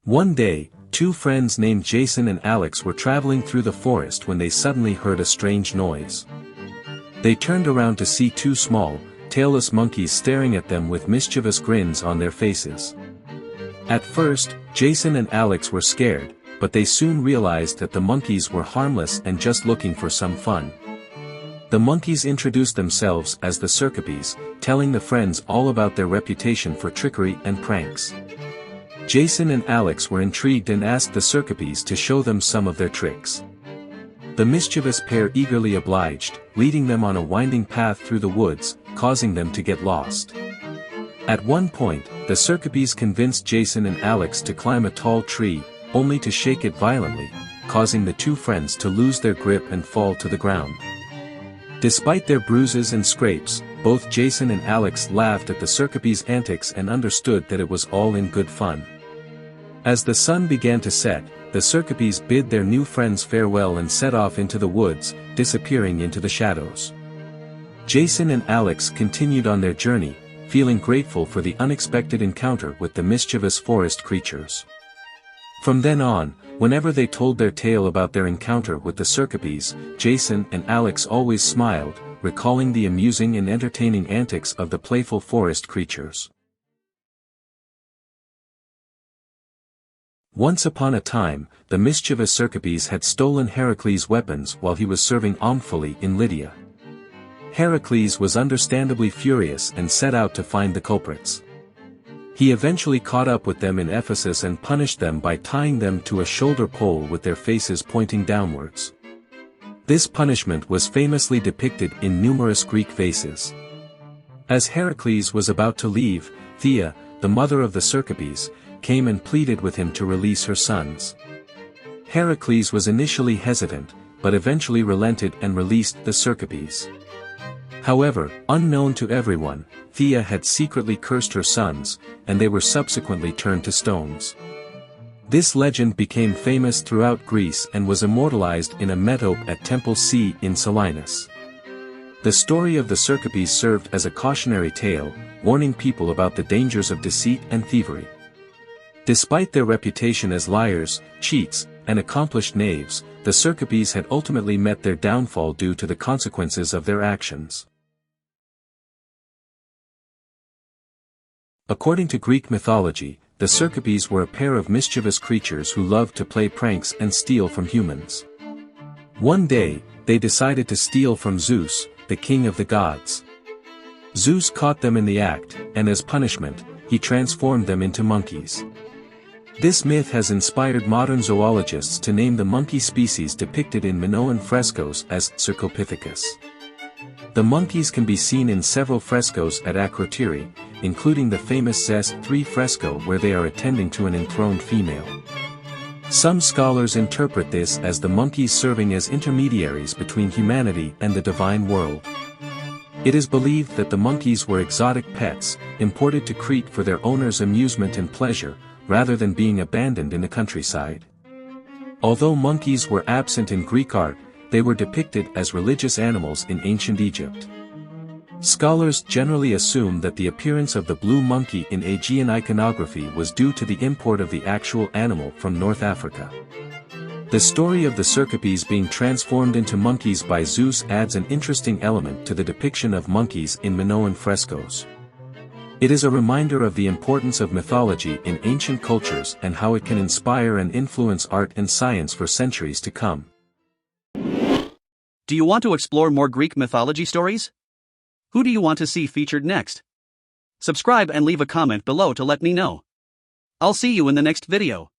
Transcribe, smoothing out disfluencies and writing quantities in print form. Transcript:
One day, two friends named Jason and Alex were traveling through the forest when they suddenly heard a strange noise. They turned around to see two small, tailless monkeys staring at them with mischievous grins on their faces. At first, Jason and Alex were scared, but they soon realized that the monkeys were harmless and just looking for some fun. The monkeys introduced themselves as the Cercopes, telling the friends all about their reputation for trickery and pranks. Jason and Alex were intrigued and asked the Cercopes to show them some of their tricks. The mischievous pair eagerly obliged, leading them on a winding path through the woods, causing them to get lost. At one point, the Cercopes convinced Jason and Alex to climb a tall tree, only to shake it violently, causing the two friends to lose their grip and fall to the ground. Despite their bruises and scrapes, both Jason and Alex laughed at the Cercopes' antics and understood that it was all in good fun. As the sun began to set, the Cercopes bid their new friends farewell and set off into the woods, disappearing into the shadows. Jason and Alex continued on their journey, feeling grateful for the unexpected encounter with the mischievous forest creatures. From then on, whenever they told their tale about their encounter with the Cercopes, Jason and Alex always smiled, recalling the amusing and entertaining antics of the playful forest creatures. Once upon a time, the mischievous Cercopes had stolen Heracles' weapons while he was serving Omphale in Lydia. Heracles was understandably furious and set out to find the culprits. He eventually caught up with them in Ephesus and punished them by tying them to a shoulder pole with their faces pointing downwards. This punishment was famously depicted in numerous Greek vases. As Heracles was about to leave, Thea, the mother of the Cercopes, came and pleaded with him to release her sons. Heracles was initially hesitant, but eventually relented and released the Cercopes. However, unknown to everyone, Thea had secretly cursed her sons, and they were subsequently turned to stones. This legend became famous throughout Greece and was immortalized in a metope at Temple C in Selinus. The story of the Cercopes served as a cautionary tale, warning people about the dangers of deceit and thievery. Despite their reputation as liars, cheats, and accomplished knaves, the Cercopes had ultimately met their downfall due to the consequences of their actions. According to Greek mythology, the Cercopes were a pair of mischievous creatures who loved to play pranks and steal from humans. One day, they decided to steal from Zeus, the king of the gods. Zeus caught them in the act, and as punishment, he transformed them into monkeys. This myth has inspired modern zoologists to name the monkey species depicted in Minoan frescoes as Cercopithecus. The monkeys can be seen in several frescoes at Akrotiri, including the famous Zest 3 fresco where they are attending to an enthroned female. Some scholars interpret this as the monkeys serving as intermediaries between humanity and the divine world. It is believed that the monkeys were exotic pets, imported to Crete for their owners' amusement and pleasure, rather than being abandoned in the countryside. Although monkeys were absent in Greek art, they were depicted as religious animals in ancient Egypt. Scholars generally assume that the appearance of the blue monkey in Aegean iconography was due to the import of the actual animal from North Africa. The story of the Cercopes being transformed into monkeys by Zeus adds an interesting element to the depiction of monkeys in Minoan frescoes. It is a reminder of the importance of mythology in ancient cultures and how it can inspire and influence art and science for centuries to come. Do you want to explore more Greek mythology stories? Who do you want to see featured next? Subscribe and leave a comment below to let me know. I'll see you in the next video.